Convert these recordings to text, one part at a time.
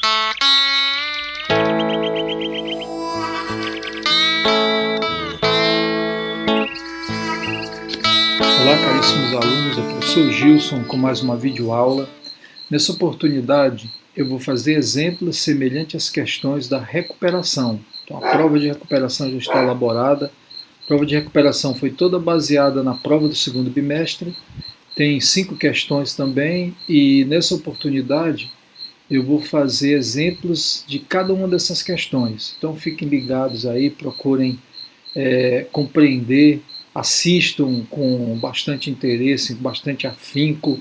Olá, caríssimos alunos, é o professor Gilson com mais uma videoaula. Nessa oportunidade, eu vou fazer exemplos semelhantes às questões da recuperação. Então, a prova de recuperação já está elaborada. A prova de recuperação foi toda baseada na prova do segundo bimestre. Tem 5 questões também e nessa oportunidade eu vou fazer exemplos de cada uma dessas questões. Então, fiquem ligados aí, procurem compreender, assistam com bastante interesse, com bastante afinco.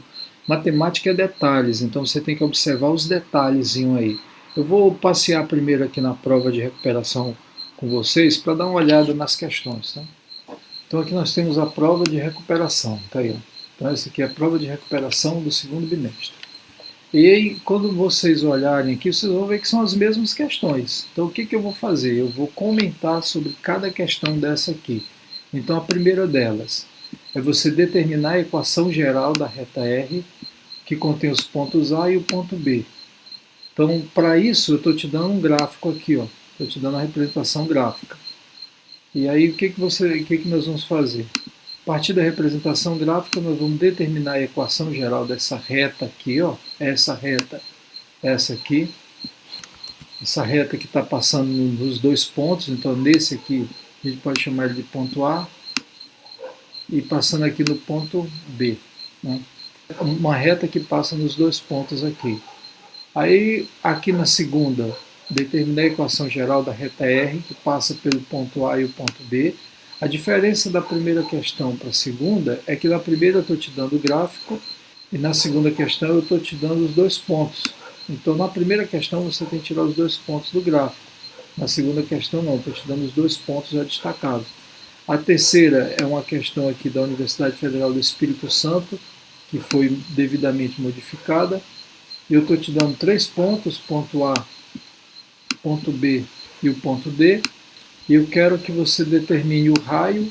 Matemática é detalhes, então você tem que observar os detalhezinhos aí. Eu vou passear primeiro aqui na prova de recuperação com vocês para dar uma olhada nas questões. Tá? Então aqui nós temos a prova de recuperação, tá aí, ó. Então essa aqui é a prova de recuperação do segundo bimestre. E aí, quando vocês olharem aqui, vocês vão ver que são as mesmas questões. Então, o que eu vou fazer? Eu vou comentar sobre cada questão dessa aqui. Então, a primeira delas é você determinar a equação geral da reta R, que contém os pontos A e o ponto B. Então, para isso, eu estou te dando um gráfico aqui, ó. Estou te dando a representação gráfica. E aí, o que nós vamos fazer? A partir da representação gráfica, nós vamos determinar a equação geral dessa reta aqui, ó, essa reta, essa aqui, essa reta que está passando nos dois pontos, então nesse aqui a gente pode chamar ele de ponto A, e passando aqui no ponto B, né? Uma reta que passa nos dois pontos aqui. Aí, aqui na segunda, determinar a equação geral da reta R, que passa pelo ponto A e o ponto B. A diferença da primeira questão para a segunda é que na primeira eu estou te dando o gráfico e na segunda questão eu estou te dando os dois pontos. Então na primeira questão você tem que tirar os dois pontos do gráfico. Na segunda questão não, estou te dando os dois pontos já destacados. A terceira é uma questão aqui da Universidade Federal do Espírito Santo, que foi devidamente modificada. Eu estou te dando 3 pontos, ponto A, ponto B e o ponto D. E eu quero que você determine o raio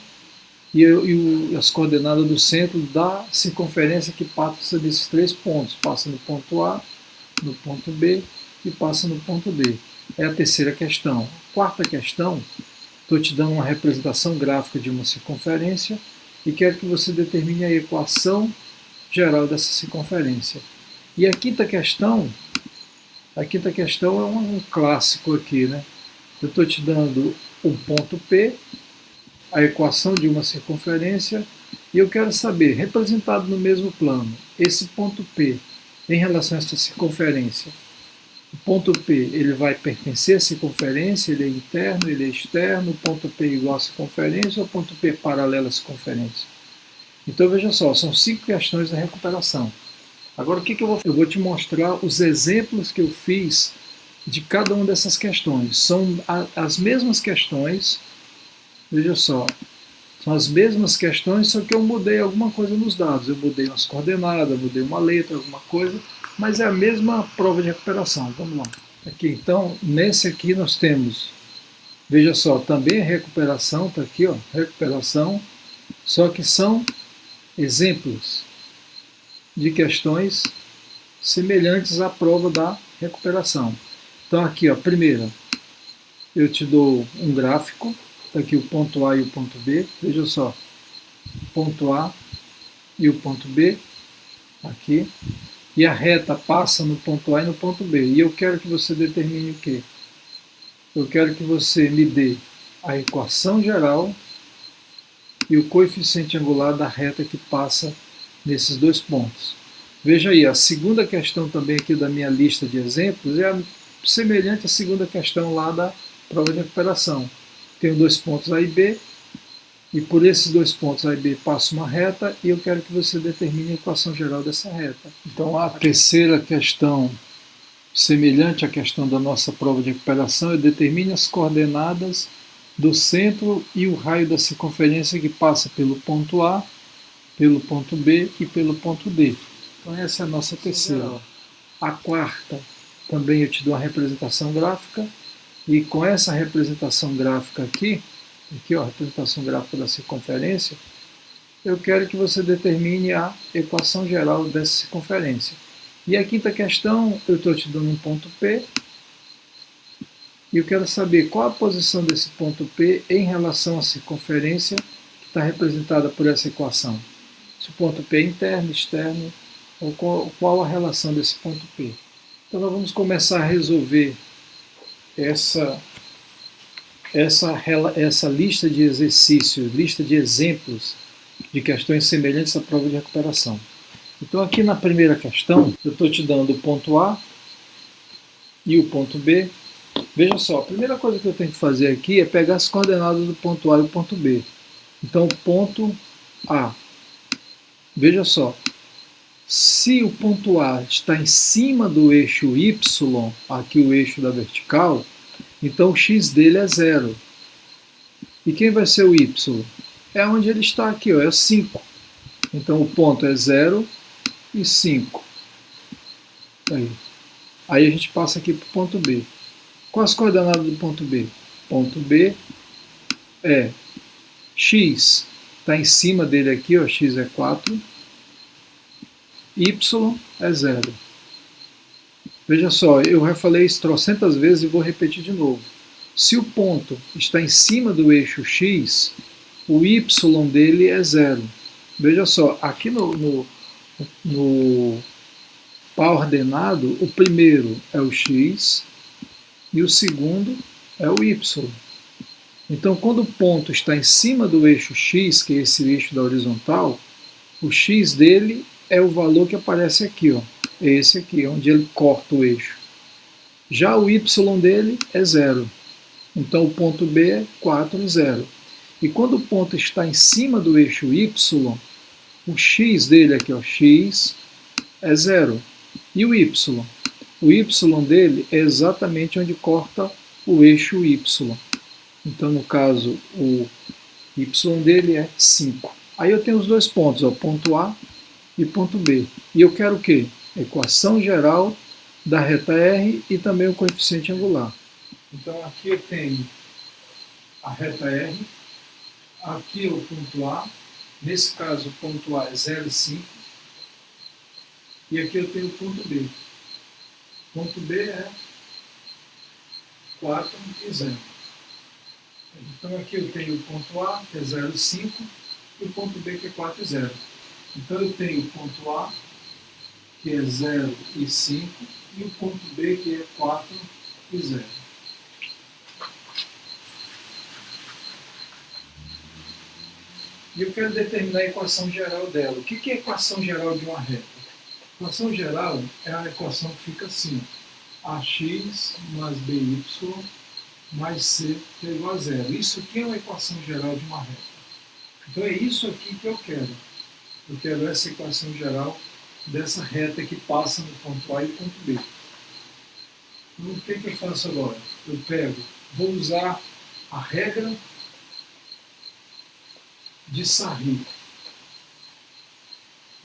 e as coordenadas do centro da circunferência que passa desses 3 pontos. Passa no ponto A, no ponto B e passa no ponto D. É a terceira questão. A quarta questão, estou te dando uma representação gráfica de uma circunferência e quero que você determine a equação geral dessa circunferência. E a quinta questão é um clássico aqui, né? Eu estou te dando um ponto P, a equação de uma circunferência, e eu quero saber, representado no mesmo plano, esse ponto P em relação a essa circunferência. O ponto P ele vai pertencer à circunferência, ele é interno, ele é externo, o ponto P é igual à circunferência, ou o ponto P paralelo à circunferência. Então veja só, são 5 questões da recuperação. Agora o que eu vou te mostrar os exemplos que eu fiz de cada uma dessas questões. São as mesmas questões, veja só, são as mesmas questões, só que eu mudei alguma coisa nos dados. Eu mudei umas coordenadas, mudei uma letra, alguma coisa, mas é a mesma prova de recuperação. Vamos lá. Aqui, então, nesse aqui nós temos, veja só, também recuperação, está aqui, ó, recuperação, só que são exemplos de questões semelhantes à prova da recuperação. Então aqui, ó, primeira, eu te dou um gráfico, tá aqui o ponto A e o ponto B, veja só, ponto A e o ponto B, aqui, e a reta passa no ponto A e no ponto B, e eu quero que você determine o quê? Eu quero que você me dê a equação geral e o coeficiente angular da reta que passa nesses dois pontos. Veja aí, a segunda questão também aqui da minha lista de exemplos é semelhante à segunda questão lá da prova de recuperação. Tenho 2 pontos A e B, e por esses 2 pontos A e B passa uma reta, e eu quero que você determine a equação geral dessa reta. Então a terceira questão, semelhante à questão da nossa prova de recuperação, é determine as coordenadas do centro e o raio da circunferência que passa pelo ponto A, pelo ponto B e pelo ponto D. Então essa é a nossa terceira. A quarta, também eu te dou uma representação gráfica, e com essa representação gráfica aqui, ó, a representação gráfica da circunferência, eu quero que você determine a equação geral dessa circunferência. E a quinta questão, eu estou te dando um ponto P, E eu quero saber qual a posição desse ponto P em relação à circunferência que está representada por essa equação. Se o ponto P é interno, externo, ou qual a relação desse ponto P. Então nós vamos começar a resolver essa lista de exercícios, lista de exemplos de questões semelhantes à prova de recuperação. Então aqui na primeira questão, eu estou te dando o ponto A e o ponto B. Veja só, a primeira coisa que eu tenho que fazer aqui é pegar as coordenadas do ponto A e do ponto B. Então, ponto A. Veja só, se o ponto A está em cima do eixo Y, aqui o eixo da vertical, então o x dele é 0. E quem vai ser o Y? É onde ele está aqui, ó, é 5. Então o ponto é 0 e 5. Aí a gente passa aqui para o ponto B. Quais as coordenadas do ponto B? Ponto B é x, está em cima dele aqui, ó, x é 4, y é 0. Veja só, eu já falei isso trocentas vezes e vou repetir de novo. Se o ponto está em cima do eixo x, o y dele é 0. Veja só, aqui no par ordenado, o primeiro é o x e o segundo é o y. Então, quando o ponto está em cima do eixo x, que é esse eixo da horizontal, o x dele é o valor que aparece aqui, ó. É esse aqui, onde ele corta o eixo. Já o y dele é 0. Então, o ponto B é 4, 0. E quando o ponto está em cima do eixo y, o x dele aqui, ó, x, é 0. E o y? O y dele é exatamente onde corta o eixo y. Então, no caso, o y dele é 5. Aí eu tenho os dois pontos, ó, ponto A e ponto B. E eu quero o quê? Equação geral da reta R e também o coeficiente angular. Então, aqui eu tenho a reta R, aqui é o ponto A, nesse caso o ponto A é 0 e 5, e aqui eu tenho o ponto B. Ponto B é 4 e 0. Então aqui eu tenho o ponto A, que é 0 e 5, e o ponto B, que é 4 e 0. Então eu tenho o ponto A, que é 0 e 5, e o ponto B, que é 4 e 0. E eu quero determinar a equação geral dela. O que é a equação geral de uma reta? A equação geral é a equação que fica assim: ax mais by mais c é igual a 0. Isso aqui é uma equação geral de uma reta. Então é isso aqui que eu quero. Eu quero essa equação geral dessa reta que passa no ponto A e no ponto B. Então o que eu faço agora? Eu vou usar a regra de Sarri.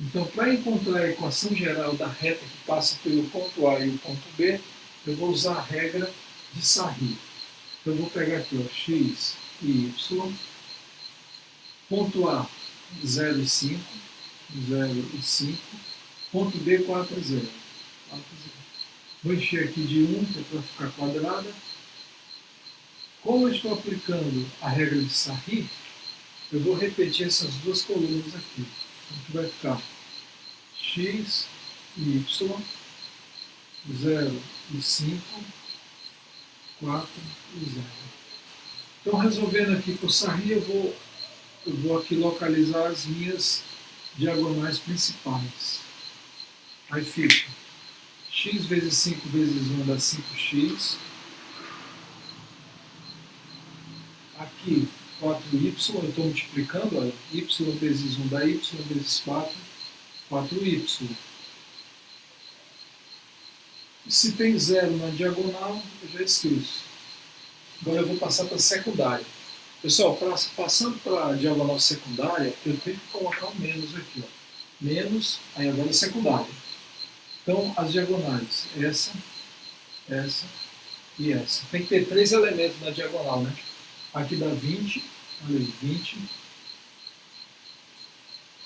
Então, para encontrar a equação geral da reta que passa pelo ponto A e o ponto B, eu vou usar a regra de Sarri. Então, eu vou pegar aqui, ó, x e y, ponto A 0 e 5, 0 e 5, ponto B 4 e 0. Vou encher aqui de 1, que é para ficar quadrada. Como eu estou aplicando a regra de Sarri, eu vou repetir essas duas colunas aqui. Então vai ficar x e y, 0 e 5, 4 e 0. Então, resolvendo aqui por Sarri, eu vou aqui localizar as minhas diagonais principais. Aí fica x vezes 5 vezes 1 dá 5x. Aqui 4y, eu estou multiplicando, olha, y vezes 1 dá y vezes 4, 4y. Se tem 0 na diagonal, eu já esqueço. Agora eu vou passar para a secundária. Pessoal, passando para a diagonal secundária, eu tenho que colocar um menos aqui. Ó. Menos, aí agora é secundária. Então, as diagonais, essa e essa. Tem que ter 3 elementos na diagonal, né? Aqui dá 20, olha aí, 20.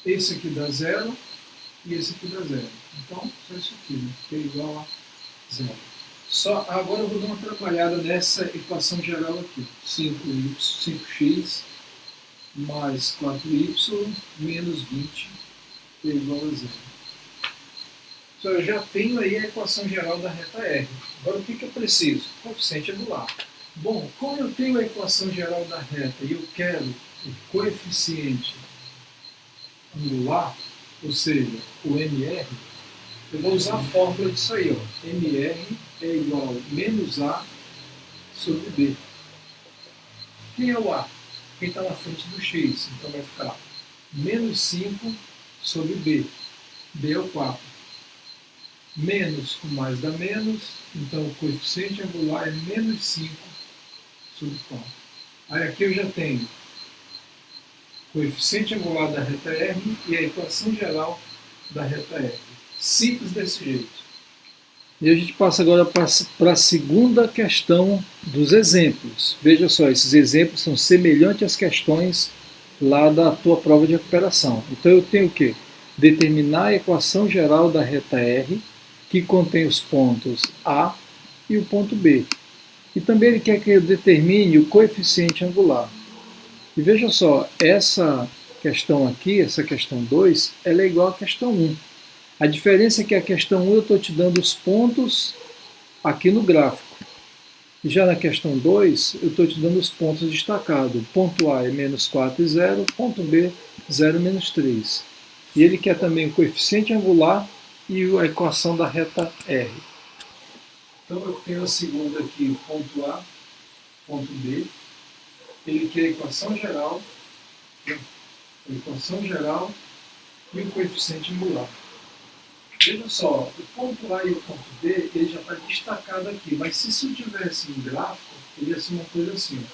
Esse aqui dá 0 e esse aqui dá 0. Então, só isso aqui, né? Que é igual a 0. Só agora eu vou dar uma trabalhada nessa equação geral aqui. 5x mais 4y menos 20 é igual a zero. Então, eu já tenho aí a equação geral da reta R. Agora o que eu preciso? Coeficiente angular. Bom, como eu tenho a equação geral da reta e eu quero o coeficiente angular, ou seja, o MR, eu vou usar a fórmula disso aí, ó. MR é igual a menos A sobre B. Quem é o A? Quem está na frente do X. Então vai ficar menos 5 sobre B. B é o 4. Menos com mais dá menos, então o coeficiente angular é menos 5 sobre 4. Aí aqui eu já tenho o coeficiente angular da reta R e a equação geral da reta R. Simples desse jeito. E a gente passa agora para a segunda questão dos exemplos. Veja só, esses exemplos são semelhantes às questões lá da tua prova de recuperação. Então eu tenho o quê? Determinar a equação geral da reta R, que contém os pontos A e o ponto B. E também ele quer que eu determine o coeficiente angular. E veja só, essa questão aqui, essa questão 2, ela é igual à questão 1. A diferença é que a questão 1 eu estou te dando os pontos aqui no gráfico. E já na questão 2, eu estou te dando os pontos destacados. O ponto A é menos 4 e 0, ponto B, 0 menos 3. E ele quer também o coeficiente angular e a equação da reta R. Então eu tenho a segunda aqui, ponto A, ponto B. Ele quer a equação geral e o coeficiente angular. Veja só, o ponto A e o ponto B, ele já está destacado aqui, mas se isso tivesse em gráfico, ele ia ser uma coisa assim.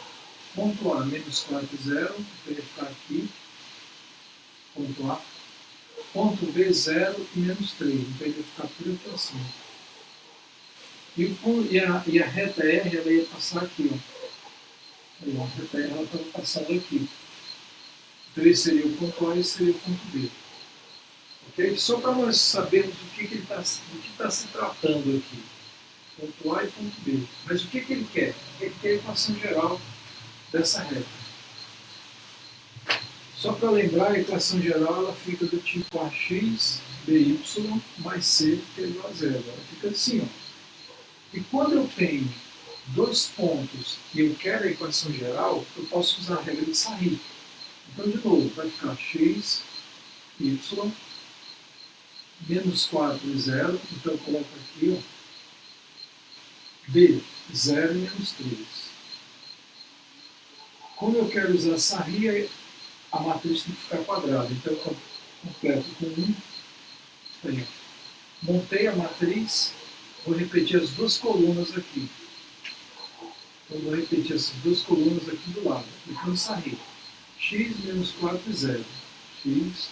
Ponto A, menos 4 e 0, então ia ficar aqui, ponto A. Ponto B, 0 e menos 3, então ele ia ficar por aqui assim. E a reta R, ela ia passar aqui, ó. A reta R, ela estava passando aqui. Então esse seria o ponto A e esse seria o ponto B. Okay? Só para nós sabermos do que está se tratando aqui. Ponto A e ponto B. Mas o que ele quer? Ele quer a equação geral dessa reta. Só para lembrar, a equação geral ela fica do tipo AX BY mais C, que é igual a zero. Ela fica assim, ó. E quando eu tenho dois pontos e eu quero a equação geral, eu posso usar a regra de Sarri. Então, de novo, vai ficar x, y, menos 4 e 0. Então, eu coloco aqui, ó, b, 0 e menos 3. Como eu quero usar Sarri, a matriz tem que ficar quadrada. Então, eu completo com 1. Aí, montei a matriz, vou repetir as duas colunas aqui. Então, vou repetir essas duas colunas aqui do lado. Então, Sarri. X menos 4 e 0. X menos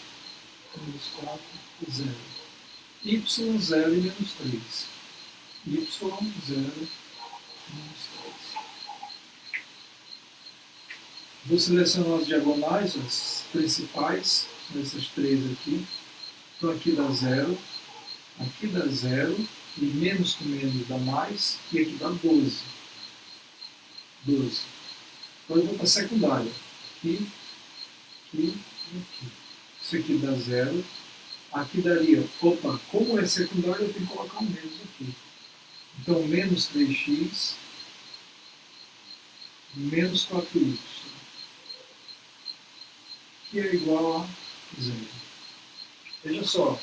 4 e 0. Y 0 e menos 3. Y 0 menos 3. Vou selecionar as diagonais, as principais, essas três aqui. Então aqui dá 0, aqui dá 0, e menos com menos dá mais, e aqui dá 12. 12. Agora eu vou para a secundária. Aqui, aqui e aqui. Isso aqui dá 0. Aqui daria, opa, como é secundário, eu tenho que colocar um menos aqui. Então, menos 3x, menos 4y, que é igual a 0. Veja só,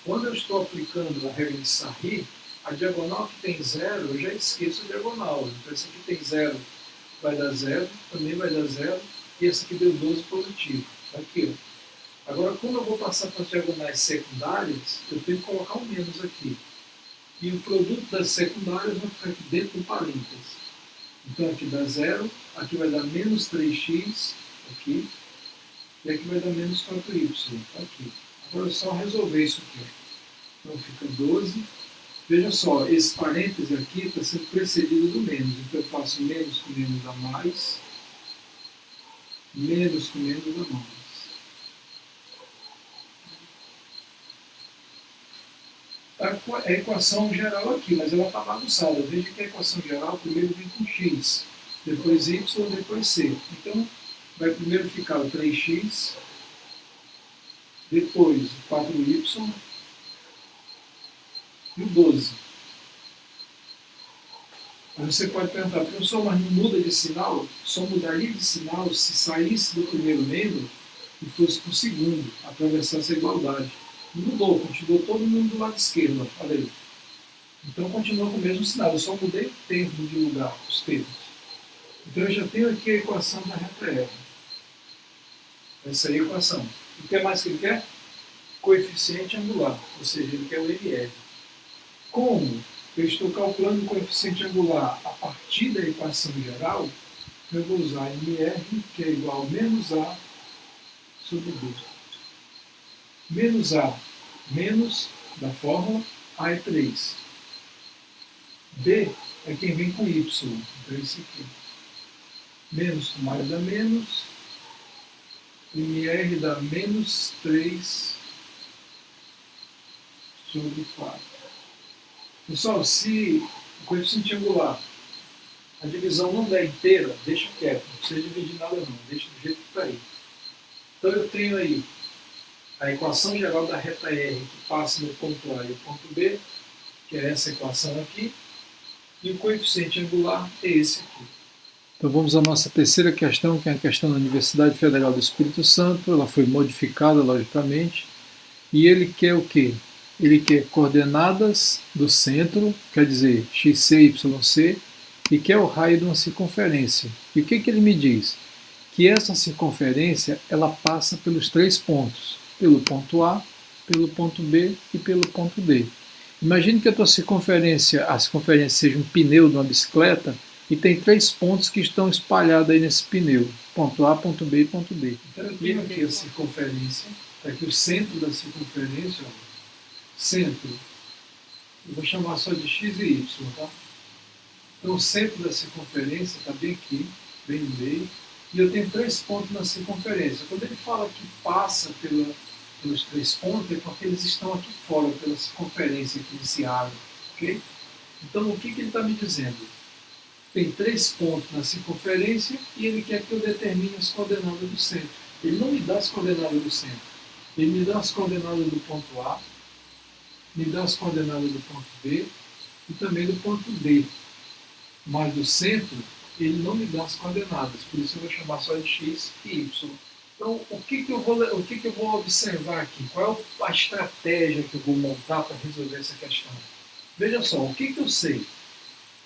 quando eu estou aplicando a regra de Sarri, a diagonal que tem 0, eu já esqueço a diagonal. Então, essa aqui tem 0, vai dar 0, também vai dar 0, e essa aqui deu 12 positivo. Aqui, ó. Agora, quando eu vou passar para as diagonais secundárias, eu tenho que colocar um menos aqui. E o produto das secundárias vai ficar aqui dentro do parênteses. Então, aqui dá 0, aqui vai dar menos 3x, aqui, e aqui vai dar menos 4y, aqui. Agora é só resolver isso aqui. Então, fica 12. Veja só, esse parêntese aqui está sendo precedido do menos. Então, eu faço menos com menos dá mais, menos com menos dá mais. a equação geral aqui, mas ela está bagunçada. Veja que a equação geral primeiro vem com x, depois y, depois c. Então, vai primeiro ficar o 3x, depois o 4y e o 12. Aí você pode perguntar, professor, mas não muda de sinal? Só mudaria de sinal se saísse do primeiro membro e fosse para o segundo, atravessar essa igualdade. Não mudou, continuou todo mundo do lado esquerdo, olha aí. Então continua com o mesmo sinal, eu só mudei o termo de lugar, os termos. Então eu já tenho aqui a equação da reta R. Essa é a equação. O que mais que ele quer? Coeficiente angular, ou seja, ele quer o MR. Como eu estou calculando o coeficiente angular a partir da equação geral, eu vou usar MR, que é igual a menos A sobre B. Menos A, menos da fórmula, A é 3. B é quem vem com Y, então esse aqui. Menos com mais dá menos, MR dá menos 3 sobre 4. Pessoal, se o coeficiente angular, a divisão não der inteira, deixa quieto, não precisa dividir nada não, deixa do jeito que está aí. Então eu tenho aí a equação geral da reta R, que passa no ponto A e o ponto B, que é essa equação aqui, e o coeficiente angular é esse aqui. Então vamos à nossa terceira questão, que é a questão da Universidade Federal do Espírito Santo. Ela foi modificada, logicamente, e ele quer o quê? Ele quer coordenadas do centro, quer dizer, xc, yc, e quer o raio de uma circunferência. E o que ele me diz? Que essa circunferência ela passa pelos 3 pontos, pelo ponto A, pelo ponto B e pelo ponto D. Imagine que a tua circunferência seja um pneu de uma bicicleta e tem 3 pontos que estão espalhados aí nesse pneu, ponto A, ponto B e ponto D. Então eu tenho aqui a circunferência, está aqui o centro da circunferência, ó. Centro, eu vou chamar só de x e y, tá? Então o centro da circunferência está bem aqui, bem no meio, e eu tenho 3 pontos na circunferência. Quando ele fala que passa pelos 3 pontos, é porque eles estão aqui fora, pela circunferência aqui desse aro, ok? Então o que ele está me dizendo? Tem 3 pontos na circunferência e ele quer que eu determine as coordenadas do centro. Ele não me dá as coordenadas do centro, ele me dá as coordenadas do ponto A, me dá as coordenadas do ponto B e também do ponto D. Mas do centro, ele não me dá as coordenadas, por isso eu vou chamar só de x e y. Então, o que eu vou observar aqui? Qual é a estratégia que eu vou montar para resolver essa questão? Veja só, o que eu sei?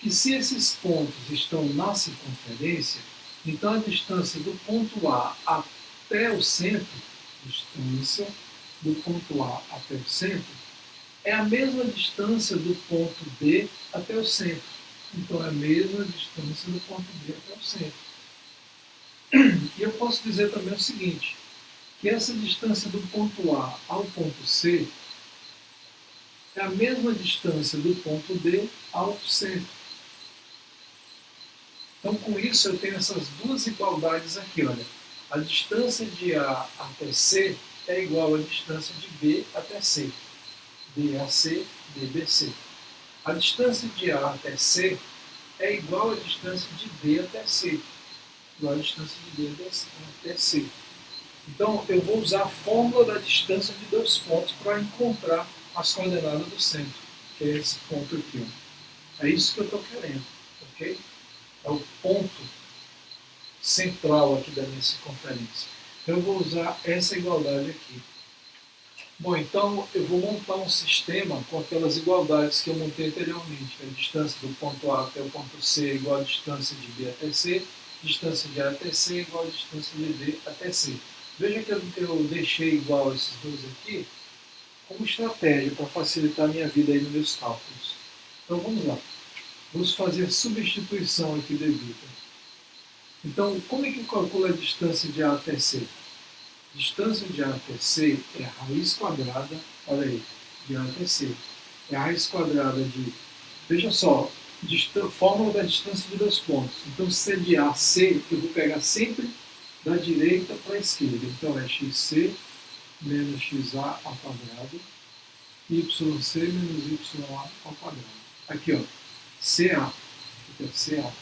Que se esses pontos estão na circunferência, então a distância do ponto A até o centro, distância do ponto A até o centro, é a mesma distância do ponto B até o centro. Então é a mesma distância do ponto B até o centro. E eu posso dizer também o seguinte, que essa distância do ponto A ao ponto C é a mesma distância do ponto D ao centro. Então com isso eu tenho essas duas igualdades aqui, olha. A distância de A até C é igual à distância de B até C. BAC, DBC. A distância de A até C é igual à distância de B até C. Igual à distância de B até C. Então, eu vou usar a fórmula da distância de 2 pontos para encontrar as coordenadas do centro, que é esse ponto aqui. Ó. É isso que eu estou querendo, ok? É o ponto central aqui da minha circunferência. Então, eu vou usar essa igualdade aqui. Bom, então eu vou montar um sistema com aquelas igualdades que eu montei anteriormente. A distância do ponto A até o ponto C é igual à distância de B até C, distância de A até C é igual à distância de B até C. Veja que eu deixei igual esses dois aqui como estratégia para facilitar a minha vida aí nos meus cálculos. Então vamos lá. Vamos fazer substituição aqui devida. Então, como é que eu calculo a distância de A até C? Distância de A até C é a raiz quadrada, olha aí, de A até C. É a raiz quadrada de, veja só, fórmula da distância de 2 pontos. Então, se é de A a C, eu vou pegar sempre da direita para a esquerda. Então, é xc menos xa ao quadrado YC menos YA ao quadrado. Aqui, ó, CA. Aqui, ó, CA.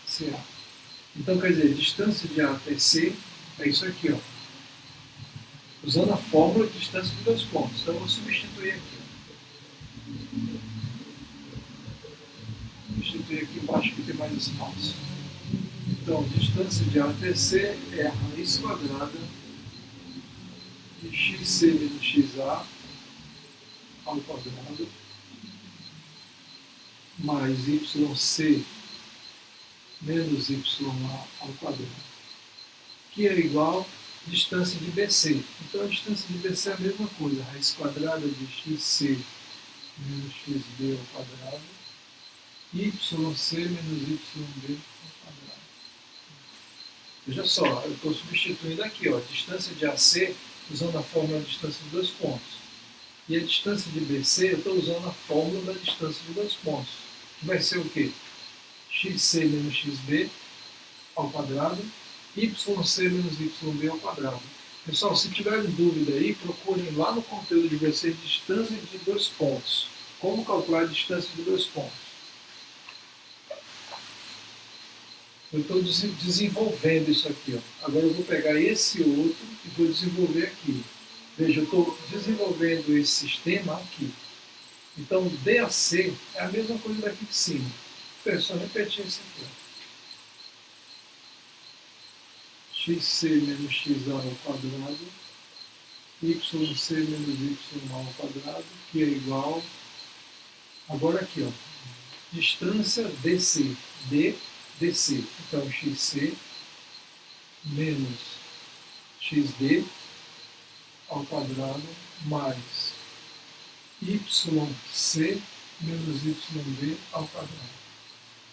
CA. Então, quer dizer, distância de A até C é isso aqui, ó. Usando a fórmula de distância de dois pontos. Então, eu vou substituir aqui. Substituir aqui embaixo que tem mais espaço. Então, distância de A até C é a raiz quadrada de xc menos xa ao quadrado mais yc menos ya ao quadrado, que é igual a distância de BC. Então, a distância de BC é a mesma coisa, raiz quadrada de xc menos xb ao quadrado, yc menos yb ao quadrado. Veja só, eu estou substituindo aqui, ó, a distância de AC usando a fórmula da distância de dois pontos. E a distância de BC eu estou usando a fórmula da distância de dois pontos. Que vai ser o quê? xc menos xb ao quadrado, yc menos yb ao quadrado. Pessoal, se tiverem dúvida aí, procurem lá no conteúdo de vocês distância de dois pontos. Como calcular a distância de dois pontos. Eu estou desenvolvendo isso aqui. Ó. Agora eu vou pegar esse outro e vou desenvolver aqui. Veja, eu estou desenvolvendo esse sistema aqui. Então, DAC é a mesma coisa daqui de cima. É só repetir isso aqui. Ó. xc menos xa ao quadrado, yc menos y ao quadrado, que é igual... Agora aqui, ó, distância DC. DC. Então, xc menos xd ao quadrado mais yc menos yb ao quadrado.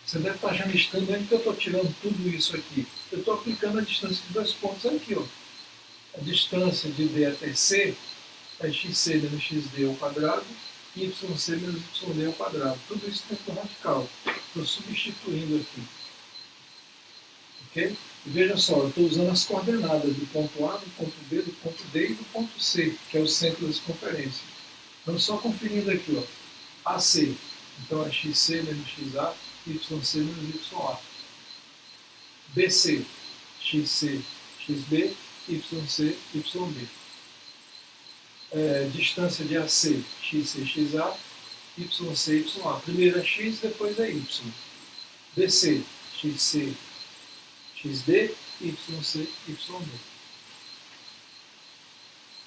Você deve estar já me estranhando que eu estou tirando tudo isso aqui. Eu estou aplicando a distância de dois pontos aqui. Ó. A distância de D até C é xc menos xd ao quadrado e yc menos yb ao quadrado. Tudo isso dentro do radical. Estou substituindo aqui. Okay? E veja só, eu estou usando as coordenadas do ponto A, do ponto B, do ponto D e do ponto C, que é o centro da circunferência. Então, só conferindo aqui, ó, AC, então é xc menos xa, yc menos ya. BC, xc, xb, yc, yb. Distância de AC, xc, xa, yc, ya. Primeiro é x, depois é y. BC, xc, xd, yc, yb.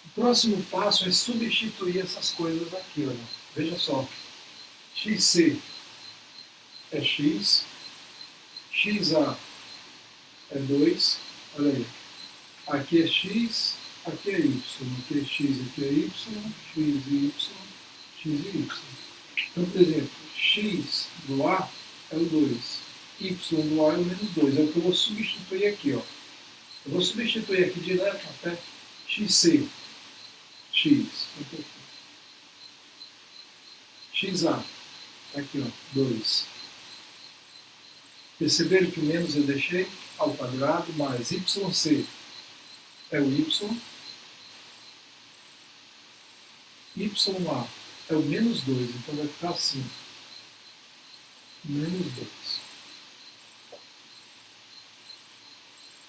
O próximo passo é substituir essas coisas aqui. Olha. Veja só. xc é x, xa é 2. Olha aí. Aqui é x, aqui é y. Aqui é x, aqui é y, x e y, x e y. Então, por exemplo, x do A é o 2. Y do A é o menos 2. É o que eu vou substituir aqui. Ó. Eu vou substituir aqui direto até xc. X. XA. Aqui, ó. 2. Perceberam que o menos eu deixei ao quadrado, mais YC é o Y. YA é o menos 2. Então vai ficar assim. Menos 2.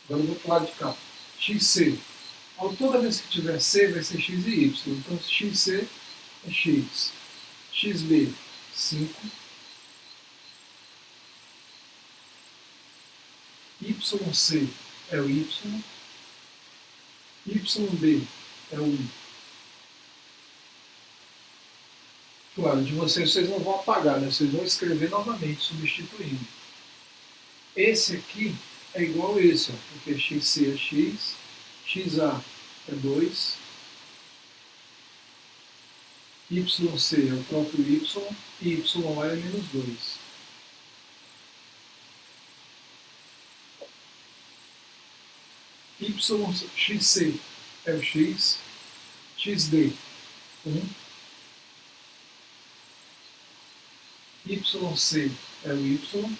Agora eu vou para o lado de cá. XC. Toda vez que tiver C vai ser X e Y. Então XC é X. XB, 5. YC é o Y. YB é o I. Claro, de vocês não vão apagar, né? Vocês vão escrever novamente, substituindo. Esse aqui é igual a esse, ó, porque XC é X, XA é 2, YC é o próprio Y e YA é menos 2. XC é o X, XD 1, YC é o Y,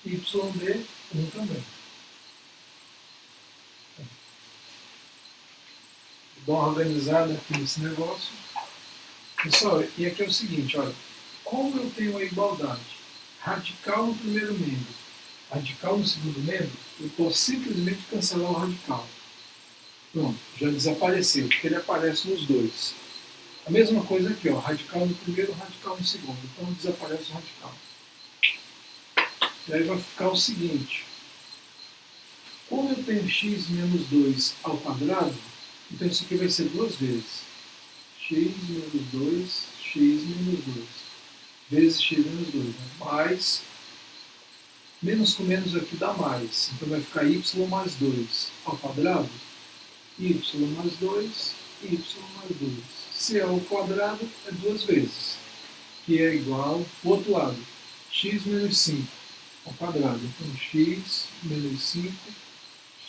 YB 1 também. Dá uma organizada aqui nesse negócio. Pessoal, e aqui é o seguinte, olha, como eu tenho a igualdade radical no primeiro membro, radical no segundo membro, eu posso simplesmente cancelar o radical. Pronto, já desapareceu, porque ele aparece nos dois. A mesma coisa aqui, ó, radical no primeiro, radical no segundo. Então desaparece o radical. E aí vai ficar o seguinte, como eu tenho x menos 2 ao quadrado, então isso aqui vai ser duas vezes. X menos 2, x menos 2, vezes x menos 2. Né? Mais, menos com menos aqui dá mais. Então vai ficar y mais 2 ao quadrado, y mais 2, y mais 2. Se é ao quadrado, é duas vezes, que é igual, o outro lado, x menos 5 ao quadrado. Então x menos 5,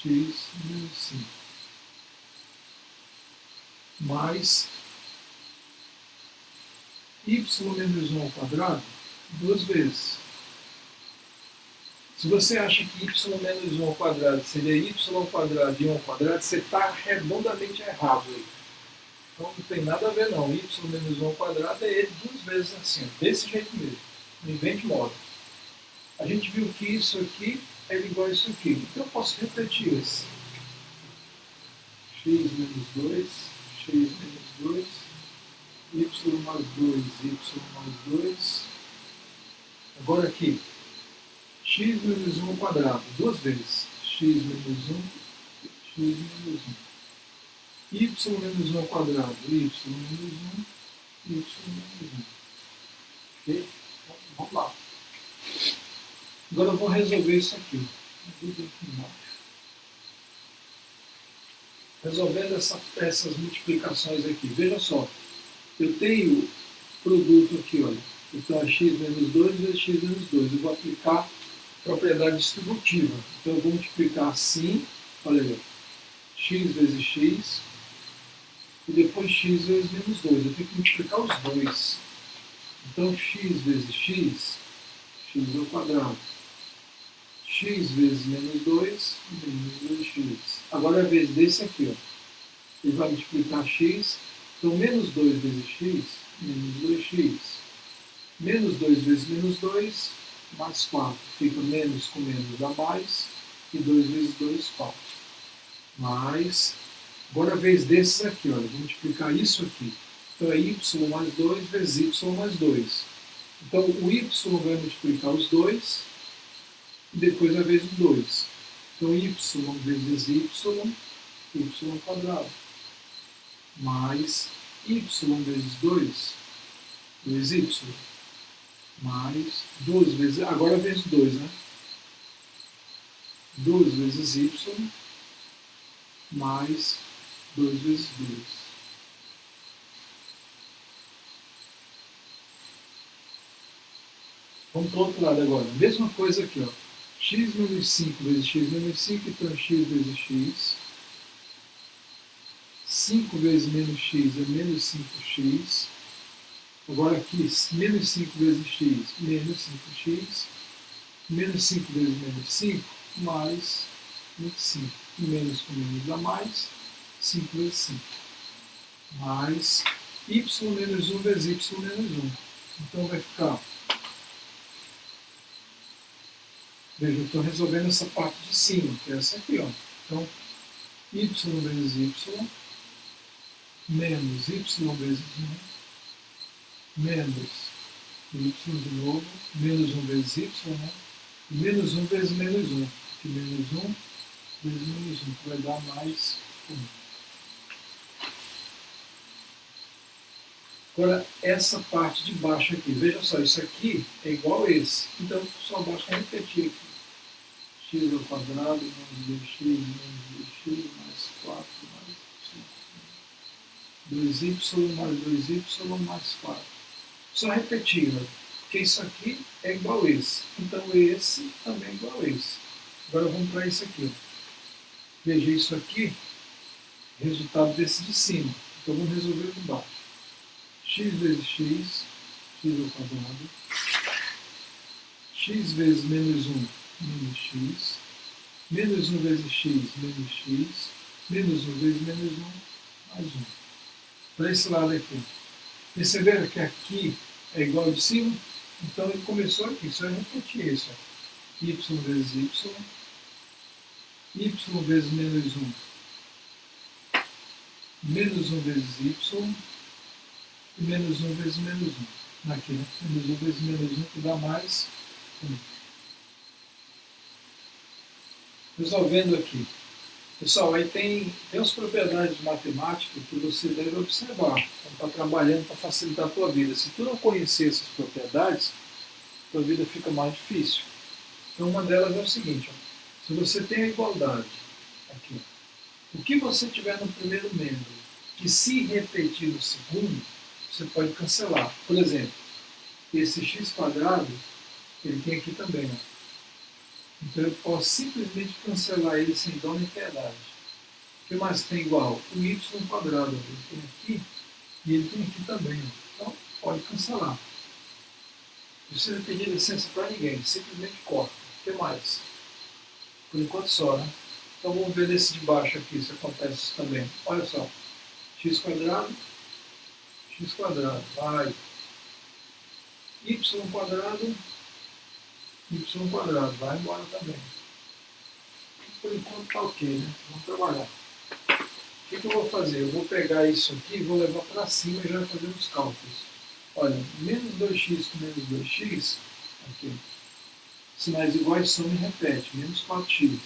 x menos 5. Mais y menos 1 ao quadrado, duas vezes. Se você acha que y menos 1 ao quadrado seria y ao quadrado e 1 ao quadrado, você está redondamente errado aí. Então não tem nada a ver não. Y menos 1 ao quadrado é ele duas vezes assim, desse jeito mesmo. Não invente moda. A gente viu que isso aqui é igual a isso aqui. Então eu posso repetir esse. X menos 2, x menos 2, y mais 2, y mais 2. Agora aqui, x menos 1 ao quadrado, duas vezes. X menos 1, x menos 1. Y menos 1 ao quadrado, y menos 1, y menos 1. Ok? Então, vamos lá. Agora eu vou resolver isso aqui. Resolvendo essas multiplicações aqui. Veja só, eu tenho produto aqui, olha. Então é x menos 2 vezes x menos 2. Eu vou aplicar propriedade distributiva. Então eu vou multiplicar assim, olha aí, x vezes x, e depois x vezes menos 2. Eu tenho que multiplicar os dois. Então x vezes x, x ao quadrado. X vezes menos 2, menos 2x. Agora é a vez desse aqui, ó. Ele vai multiplicar x, então menos 2 vezes x, menos 2x. Menos 2 vezes menos 2, mais 4. Fica menos com menos dá mais, e 2 vezes 2, 4. Mais, agora a vez desses aqui, olha, vou multiplicar isso aqui. Então é y mais 2 vezes y mais 2. Então o y vai multiplicar os dois, e depois a vez do 2. Então y vezes y quadrado, mais y vezes 2, 2y, mais 2 vezes, agora vezes 2, né? 2 vezes y, mais 2 vezes 2. Vamos para o outro lado agora. Mesma coisa aqui, ó. X menos 5 vezes x menos 5, então x vezes x. 5 vezes menos x é menos 5x. Agora aqui, menos 5 vezes x, menos 5x. Menos 5 vezes menos 5, mais 25. Menos com menos dá mais, 5 vezes 5. Mais y menos 1 vezes y menos 1. Então vai ficar... Veja, eu estou resolvendo essa parte de cima, que é essa aqui, ó. Então, y vezes y, menos y vezes 1, menos y de novo, menos 1 vezes y, né? Menos 1 vezes menos 1, que menos 1 vezes menos 1, que vai dar mais 1. Agora, essa parte de baixo aqui, veja só, isso aqui é igual a esse. Então, só basta repetir aqui. X ao quadrado, menos 2x, menos 2x, mais 4, mais 5. 2y mais 2y mais 4. Só repetir, né? Porque isso aqui é igual a esse. Então, esse também é igual a esse. Agora, vamos para esse aqui. Veja isso aqui, resultado desse de cima. Então, vamos resolver o de baixo. X vezes x, x ao quadrado. X vezes menos 1, menos x. Menos 1 vezes x, menos x. Menos 1 vezes menos 1, mais 1. Para esse lado aqui. Perceberam que aqui é igual ao de cima? Então ele começou aqui, só repetir isso. Y vezes Y, Y vezes menos 1 vezes Y, e menos 1 vezes menos 1. Aqui, né? Menos 1 vezes menos 1 que dá mais 1. Resolvendo aqui. Pessoal, aí tem as propriedades matemáticas que você deve observar quando está trabalhando para facilitar a tua vida. Se tu não conhecer essas propriedades, tua vida fica mais difícil. Então, uma delas é o seguinte, ó, se você tem a igualdade, aqui, o que você tiver no primeiro membro, que se repetir no segundo, você pode cancelar. Por exemplo, esse x², ele tem aqui também, ó. Então eu posso simplesmente cancelar ele sem dó nem piedade. O que mais tem igual? O y², ele tem aqui e ele tem aqui também. Então pode cancelar. Não precisa pedir licença para ninguém, simplesmente corta. O que mais? Por enquanto só, né? Então vamos ver nesse de baixo aqui se acontece isso também. Olha só. X², vai. Y², vai embora também. Por enquanto está ok, né? Vamos trabalhar. O que eu vou fazer? Eu vou pegar isso aqui e vou levar para cima e já fazer os cálculos. Olha, menos 2x com menos 2x, aqui. Sinais iguais soma e repete, menos 4x.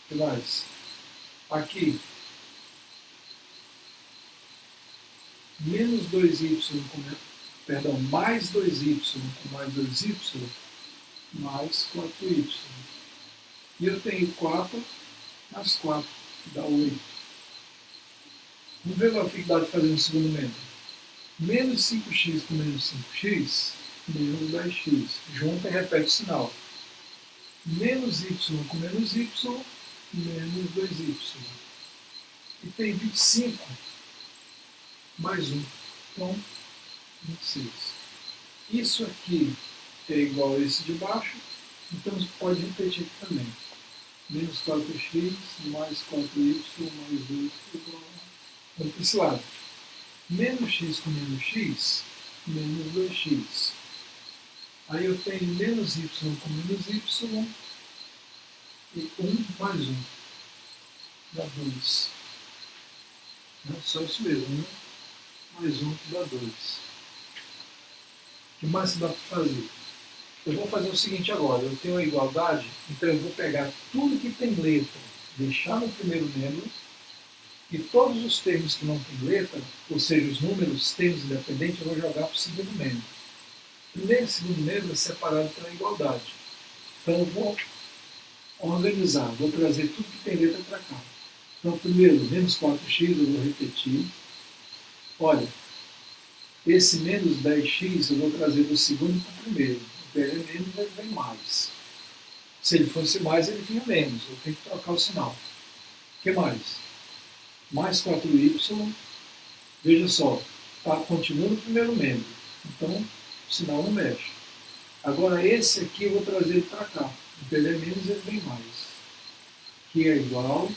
O que mais? Aqui, menos 2y com mais 2y com mais 2y, mais 4y. E eu tenho 4 mais 4, que dá 8. Vamos ver o que dá de fazer no segundo membro. Menos 5x com menos 5x, menos 10x. Junta e repete o sinal. Menos y com menos y, menos 2y. E tem 25 mais 1. Então, 26. Isso aqui é igual a esse de baixo, então você pode repetir aqui também. Menos 4x mais 4y mais 2 igual a... Vamos para esse lado. Menos x com menos x, menos 2x. Aí eu tenho menos y com menos y e 1 mais 1. Dá 2. Só isso mesmo, 1 mais 1 que dá 2. O que mais dá para fazer? Eu vou fazer o seguinte agora, eu tenho a igualdade, então eu vou pegar tudo que tem letra, deixar no primeiro membro, e todos os termos que não têm letra, ou seja, os números, termos independentes, eu vou jogar para o segundo membro. Primeiro e segundo membro é separado pela igualdade. Então eu vou organizar, vou trazer tudo que tem letra para cá. Então primeiro, menos 4x, eu vou repetir. Olha, esse menos 10x eu vou trazer do segundo para o primeiro. Ele é menos, ele vem mais. Se ele fosse mais, ele vinha menos. Eu tenho que trocar o sinal. O que mais? Mais 4y. Veja só, tá, continua no primeiro membro. Então, o sinal não mexe. Agora, esse aqui eu vou trazer ele para cá. Então, ele é menos, ele vem mais. Que é igual.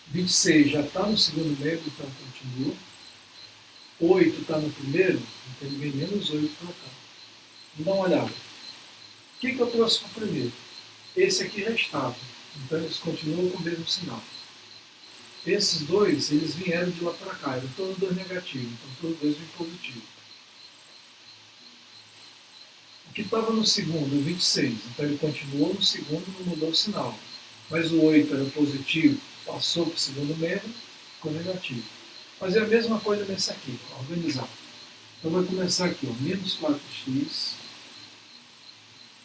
26 já está no segundo membro, então continua. 8 está no primeiro, então ele vem menos 8 para cá. Vamos dar uma olhada. O que eu trouxe para o primeiro? Esse aqui já estava. Então eles continuam com o mesmo sinal. Esses dois, eles vieram de lá para cá. Eram todos dois negativos. Então todos dois vêm positivo. O que estava no segundo, o 26. Então ele continuou no segundo, não mudou o sinal. Mas o 8 era positivo, passou para o segundo membro, ficou negativo. Fazer a mesma coisa nesse aqui, para organizar. Então vai começar aqui, ó, menos 4x.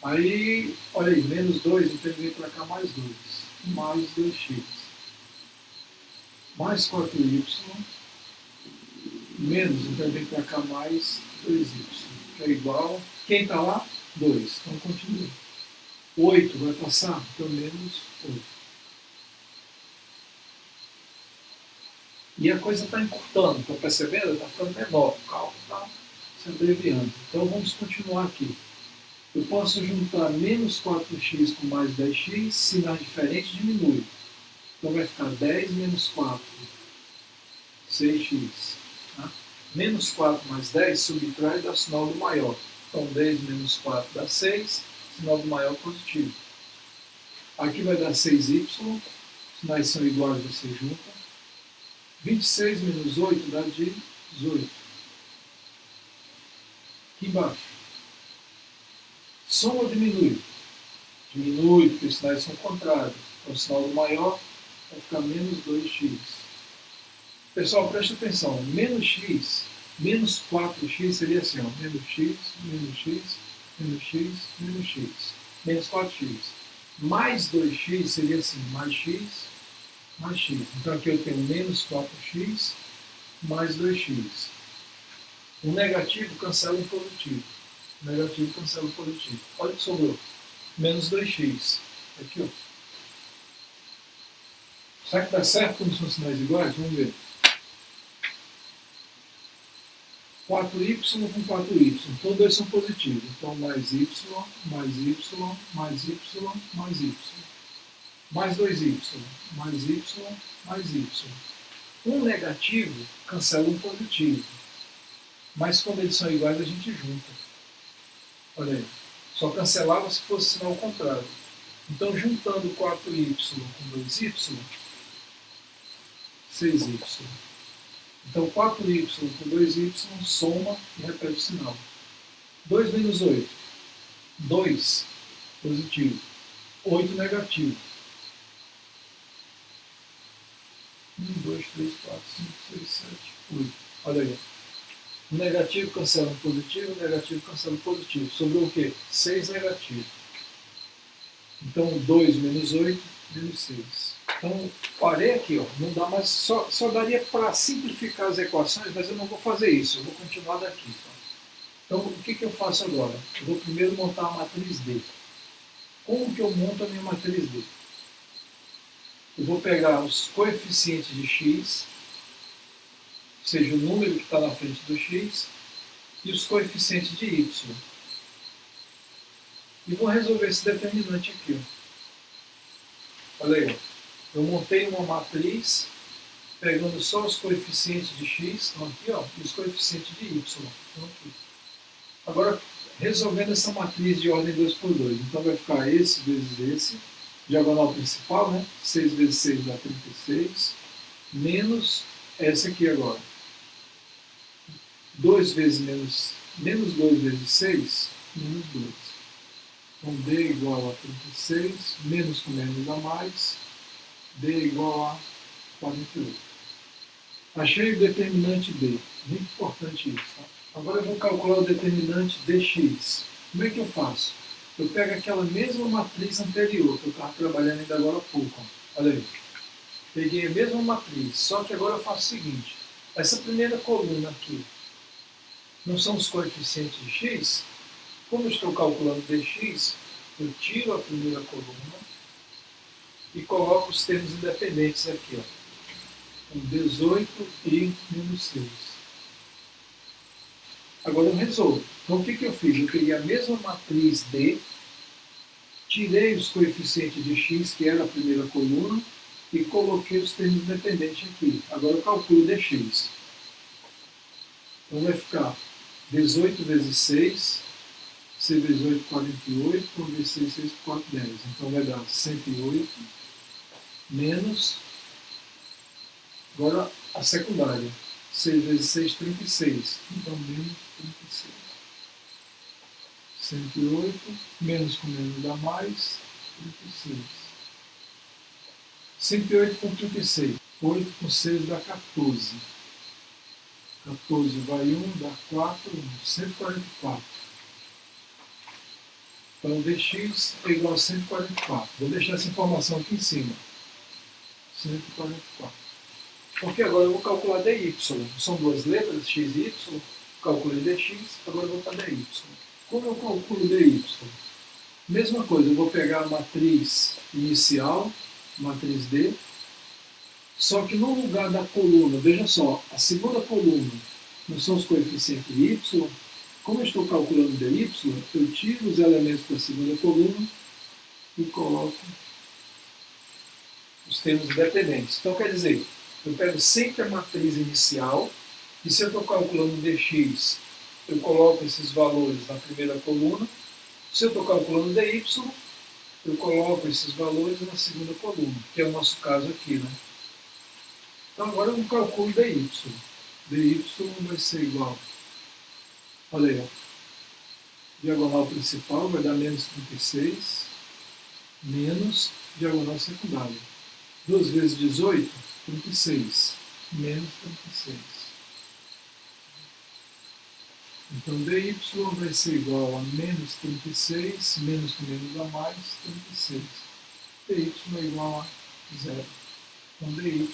Aí, olha aí, menos 2, então ele vem para cá mais 2. Mais 2x. Mais 4y. Menos, então ele vem para cá mais 2y. Que é igual, quem está lá? 2. Então continua. 8 vai passar, então menos 8. E a coisa está encurtando, estão percebendo? Está ficando menor, o cálculo está se abreviando. Então vamos continuar aqui. Eu posso juntar menos 4x com mais 10x, sinais diferentes diminui. Então vai ficar 10 menos 4, 6x. Tá? Menos 4 mais 10 subtrai e dá sinal do maior. Então 10 menos 4 dá 6, sinal do maior positivo. Aqui vai dar 6y, sinais são iguais, você junta. 26 menos 8 dá 18. Aqui embaixo. Soma ou diminui? Diminui, porque os sinais são contrários. Então o sinal do maior vai ficar menos 2x. Pessoal, preste atenção. Menos x, menos 4x seria assim, ó. Menos x, menos x, menos x, menos x. Menos 4x. Mais 2x seria assim, mais x, mais x. Então aqui eu tenho menos 4x mais 2x. O negativo cancela o positivo. O negativo cancela o positivo. Olha o que sobrou. Menos 2x. Aqui, ó. Será que dá certo quando são sinais iguais? Vamos ver. 4y com 4y. Então, dois são positivos. Então, mais y, mais y, mais y, mais y. Mais 2y, mais y, mais y. Um negativo cancela um positivo. Mas quando eles são iguais, a gente junta. Olha aí. Só cancelava se fosse sinal contrário. Então, juntando 4y com 2y, 6y. Então, 4y com 2y soma e repete o sinal. 2 menos 8. 2 positivo. 8 negativo. 1, 2, 3, 4, 5, 6, 7, 8. Olha aí. O negativo cancela o positivo, o negativo cancela o positivo. Sobrou o quê? 6 negativo. Então, 2 menos 8, menos 6. Então, parei aqui, ó. Não dá mais, só daria para simplificar as equações, mas eu não vou fazer isso. Eu vou continuar daqui. Tá? Então, o que eu faço agora? Eu vou primeiro montar a matriz D. Como que eu monto a minha matriz D? Eu vou pegar os coeficientes de x, ou seja, o número que está na frente do x, e os coeficientes de y. E vou resolver esse determinante aqui. Ó. Olha aí. Ó. Eu montei uma matriz, pegando só os coeficientes de x, estão aqui, ó, e os coeficientes de y, estão aqui. Agora, resolvendo essa matriz de ordem 2 por 2. Então vai ficar esse vezes esse, diagonal principal, né? 6 vezes 6 dá 36, menos essa aqui agora. 2 vezes menos 2 vezes 6, menos 2. Então D igual a 36, menos com menos dá mais, D igual a 48. Achei o determinante D. Muito importante isso. Tá? Agora eu vou calcular o determinante dx. Como é que eu faço? Eu pego aquela mesma matriz anterior que eu estava trabalhando ainda agora há pouco. Ó. Olha aí. Peguei a mesma matriz, só que agora eu faço o seguinte. Essa primeira coluna aqui não são os coeficientes de x? Como eu estou calculando dx, eu tiro a primeira coluna e coloco os termos independentes aqui. Ó. 18 e menos 6. Agora eu resolvo. Então o que eu fiz? Eu peguei a mesma matriz D, tirei os coeficientes de x, que era a primeira coluna, e coloquei os termos independentes aqui. Agora eu calculo dx. Então vai ficar 18 vezes 6, 6 vezes 8, 48, então vezes 6, 6 por 4, 10. Então vai dar 108, menos, agora a secundária, 6 vezes 6, 36. Então menos 36. 108, menos com menos dá mais, 36. 108 com 36. 8 com 6 dá 14. 14 vai 1, dá 4, 144. Então, dx é igual a 144. Vou deixar essa informação aqui em cima. 144. Porque agora eu vou calcular dy. São duas letras, x e y. Calculei dx, agora eu vou para dy. Como eu calculo dy? Mesma coisa, eu vou pegar a matriz inicial, matriz D, só que no lugar da coluna, veja só, a segunda coluna não são os coeficientes de y. Como eu estou calculando dy, eu tiro os elementos da segunda coluna e coloco os termos independentes. Então, quer dizer, Eu pego sempre a matriz inicial, e se eu estou calculando dx, eu coloco esses valores na primeira coluna. Se eu estou calculando dy, eu coloco esses valores na segunda coluna, que é o nosso caso aqui, né? Então agora eu calculo dy. dy vai ser igual, olha aí, ó, diagonal principal vai dar menos 36, menos diagonal secundária. 2 vezes 18, 36, menos 36. Então dy vai ser igual a menos 36, menos com menos dá mais, 36. dy é igual a zero. Então dy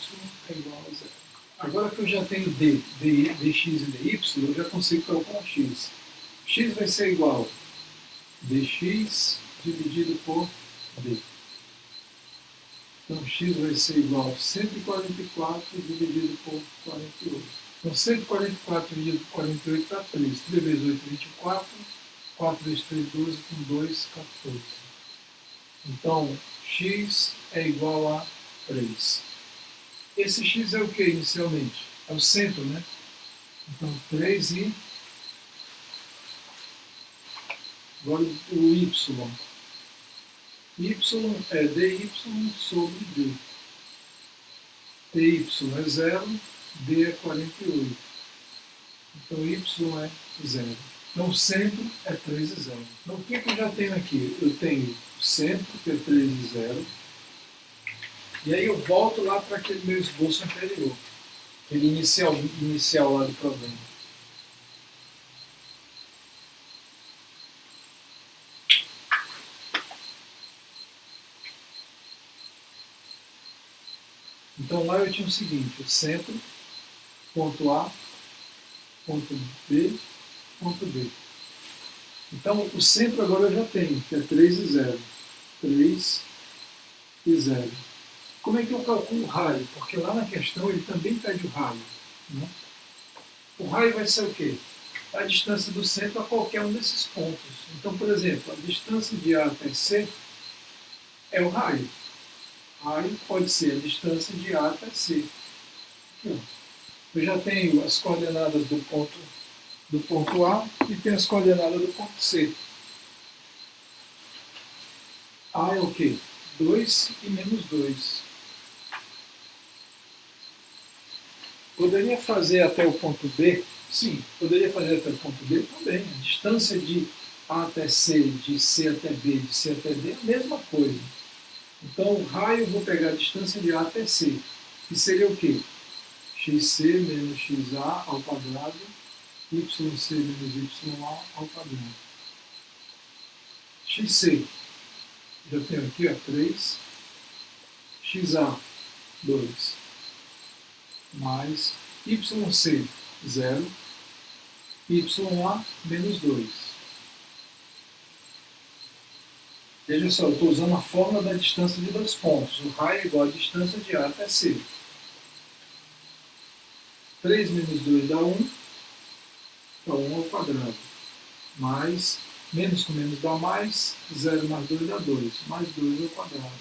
é igual a zero. Agora que eu já tenho dx e dy, eu já consigo calcular x. X vai ser igual a dx dividido por d. Então x vai ser igual a 144 dividido por 48. Então 144 dividido por 48 dá 3. 3 vezes 8, 24. 4 vezes 3, 12. Com 2, 14. Então x é igual a 3. Esse x é o que inicialmente? É o centro, né? Então 3 e... Agora o y. Y é dy sobre d. dy é 0, d é 48. Então y é 0. Então o centro é 3 e 0. Então o que eu já tenho aqui? Eu tenho o centro, que é 3 e 0. E aí eu volto lá para aquele meu esboço anterior. Aquele inicial lá do problema. Então lá eu tinha o seguinte, o centro, ponto A, ponto B, ponto D. Então o centro agora eu já tenho, que é 3 e 0. 3 e 0. Como é que eu calculo o raio? Porque lá na questão ele também pede o raio. Né? O raio vai ser o quê? A distância do centro a qualquer um desses pontos. Então, por exemplo, a distância de A até C é o raio. Raio pode ser a distância de A até C. Aqui, eu já tenho as coordenadas do ponto A e tenho as coordenadas do ponto C. A é o quê? 2 e menos 2. Poderia fazer até o ponto B? Sim, poderia fazer até o ponto B também. A distância de A até C, de C até B, de C até D é a mesma coisa. Então, o raio, eu vou pegar a distância de A até C, que seria o quê? xc menos xa ao quadrado, yc menos ya ao quadrado. xc, já tenho aqui, ó, 3, xa, 2, mais yc, 0, ya, menos 2. Veja só, eu estou usando a fórmula da distância de dois pontos. O raio é igual à distância de A até C. 3 menos 2 dá 1, então 1 ao quadrado. Mais, menos com menos dá mais, 0 mais 2 dá 2, mais 2 ao quadrado.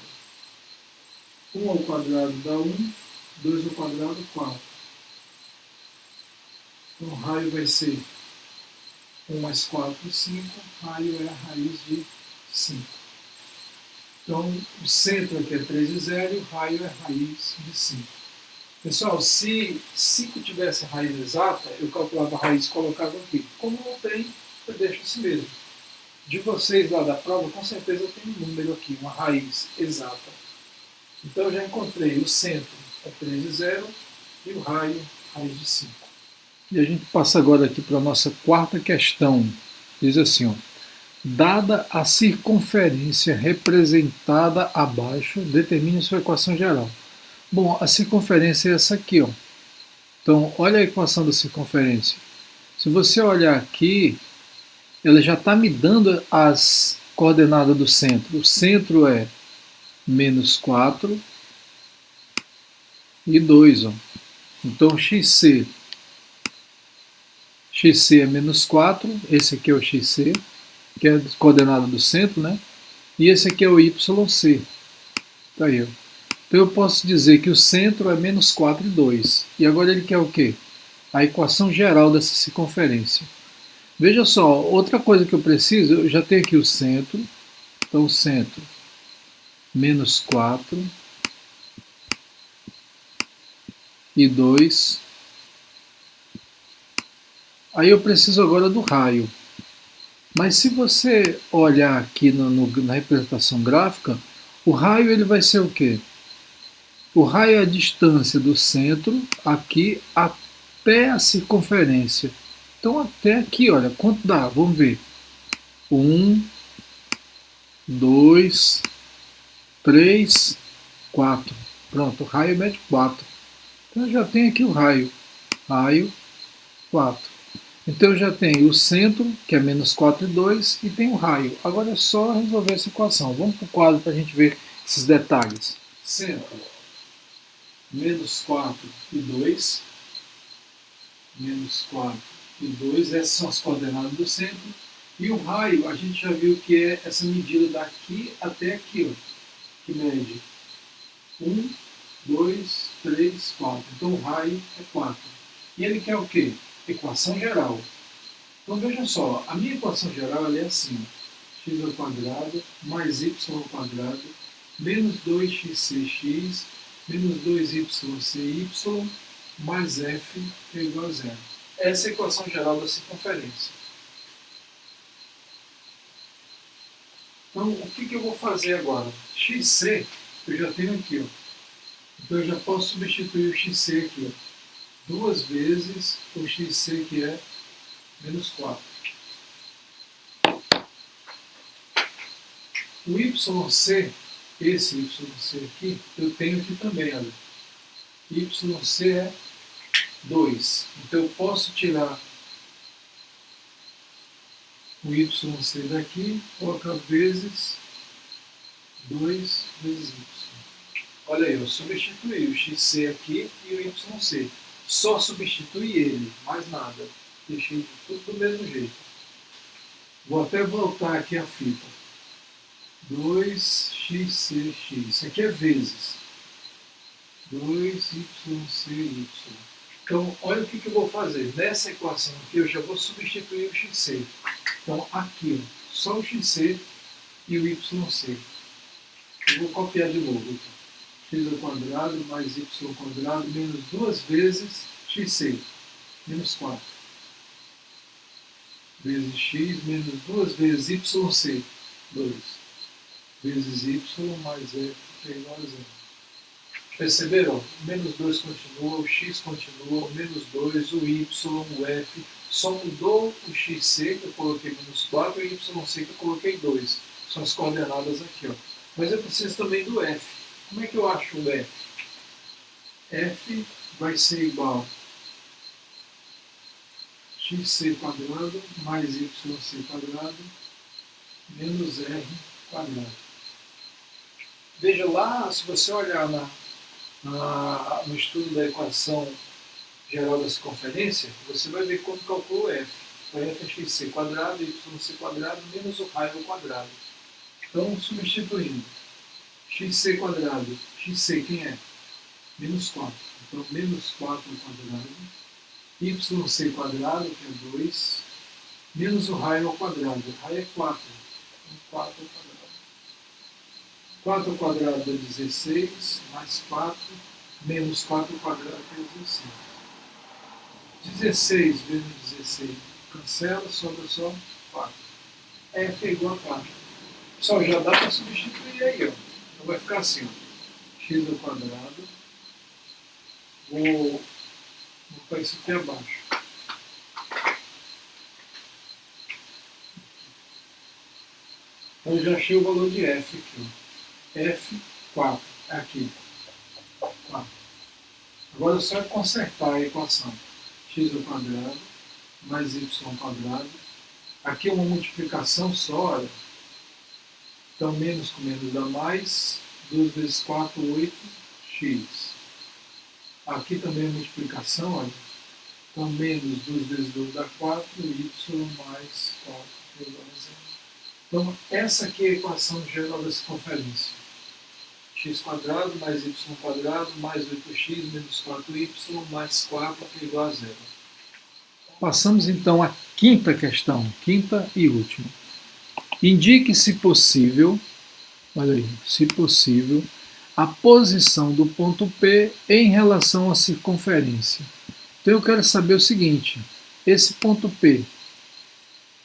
1 ao quadrado dá 1, 2 ao quadrado, 4. Então o raio vai ser 1 mais 4, 5, raio é a raiz de 5. Então o centro aqui é 3 e 0 e o raio é a raiz de 5. Pessoal, se 5 tivesse raiz exata, eu calculava a raiz e colocava aqui. Como não tem, eu deixo assim mesmo. De vocês lá da prova, com certeza tem um número aqui, uma raiz exata. Então eu já encontrei o centro é 3 e 0 e o raio, raiz de 5. E a gente passa agora aqui para a nossa quarta questão. Diz assim, ó, dada a circunferência representada abaixo, determine sua equação geral. Bom, a circunferência é essa aqui, ó. Então, olha a equação da circunferência. Se você olhar aqui, ela já está me dando as coordenadas do centro. O centro é menos 4 e 2. Ó. Então, xc é menos 4, esse aqui é o xc, que é a coordenada do centro, né? E esse aqui é o yc. Tá aí, ó. Então eu posso dizer que o centro é menos 4 e 2. E agora ele quer o quê? A equação geral dessa circunferência. Veja só, outra coisa que eu preciso, eu já tenho aqui o centro. Então o centro, menos 4 e 2. Aí eu preciso agora do raio. Mas se você olhar aqui na representação gráfica, o raio ele vai ser o quê? O raio é a distância do centro aqui até a circunferência. Então até aqui, olha, quanto dá? Vamos ver. 1, 2, 3, 4. Pronto, o raio mede 4. Então eu já tenho aqui o raio. Raio 4. Então eu já tenho o centro, que é menos 4 e 2, e tem o raio. Agora é só resolver essa equação. Vamos para o quadro para a gente ver esses detalhes. Centro, menos 4 e 2. Menos 4 e 2, essas são as coordenadas do centro. E o raio, a gente já viu que é essa medida daqui até aqui, ó, que mede 1, 2, 3, 4. Então o raio é 4. E ele quer o quê? Equação geral. Então veja só, a minha equação geral é assim: x ao quadrado mais y ao quadrado menos 2xcx menos 2ycy mais f é igual a zero. Essa é a equação geral da circunferência. Então, o que eu vou fazer agora? xc, eu já tenho aqui, ó. Então eu já posso substituir o xc aqui, ó, duas vezes o xc, que é menos 4. O yc, esse yc aqui, eu tenho aqui também, olha. Yc é 2. Então eu posso tirar o yc daqui, colocar vezes 2 vezes y. Olha aí, eu substituí o xc aqui e o yc. Só substituí ele, mais nada. Deixei tudo do mesmo jeito. Vou até voltar aqui a fita. 2xcx. Isso aqui é vezes 2ycy. Então, olha o que eu vou fazer. Nessa equação aqui, eu já vou substituir o xc. Então, aqui, ó, só o xc e o yc. Eu vou copiar de novo. Então. X ao quadrado mais y ao quadrado menos duas vezes xc, menos 4. Vezes x menos duas vezes yc, 2. Vezes y mais f é igual a zero. Perceberam? O menos 2 continua, o x continua, o menos 2, o y, o f. Só mudou o xc, que eu coloquei menos 4, e o yc, que eu coloquei 2. São as coordenadas aqui, ó. Mas eu preciso também do f. Como é que eu acho o f? F vai ser igual a xc quadrado mais yc quadrado menos r quadrado. Veja lá, se você olhar no estudo da equação geral da circunferência, você vai ver como calcula o f. O f é xc quadrado, yc quadrado menos o raio ao quadrado. Então, substituindo xc quadrado, xc quem é? Menos 4. Então, menos 4 ao quadrado, yc quadrado, que é 2, menos o raio ao quadrado. O raio é 4. Então, 4 ao quadrado. 4 ao quadrado é 16, mais 4, menos 4 ao quadrado que é 16. 16 vezes 16 cancela, sobra só 4. F é igual a 4. Pessoal, já dá para substituir aí, ó. Então vai ficar assim, ó. X ao quadrado. Vou botar isso aqui abaixo. Então eu já achei o valor de F aqui, ó. F, 4. É aqui. 4. Agora é só consertar a equação. X ao quadrado mais y ao quadrado. Aqui é uma multiplicação só, olha. Então menos com menos dá mais. 2 vezes 4, 8, x. Aqui também é multiplicação, olha. Então menos 2 vezes 2 dá 4, y mais 4 igual a zero. Então essa aqui é a equação geral da circunferência. x² mais y² mais 8x menos 4y mais 4 é igual a zero. Passamos então à quinta questão, quinta e última. Indique, se possível, olha aí, se possível, a posição do ponto P em relação à circunferência. Então eu quero saber o seguinte, esse ponto P,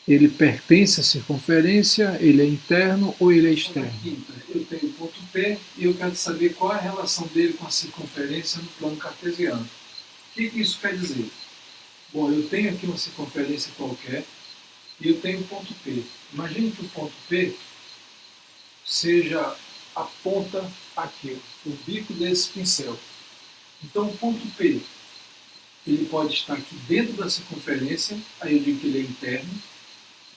ele pertence à circunferência, ele é interno ou ele é externo? Eu tenho o ponto P e eu quero saber qual é a relação dele com a circunferência no plano cartesiano. O que isso quer dizer? Bom, eu tenho aqui uma circunferência qualquer e eu tenho o ponto P. Imagine que o ponto P seja a ponta aqui, o bico desse pincel. Então o ponto P, ele pode estar aqui dentro da circunferência, aí eu digo que ele é interno.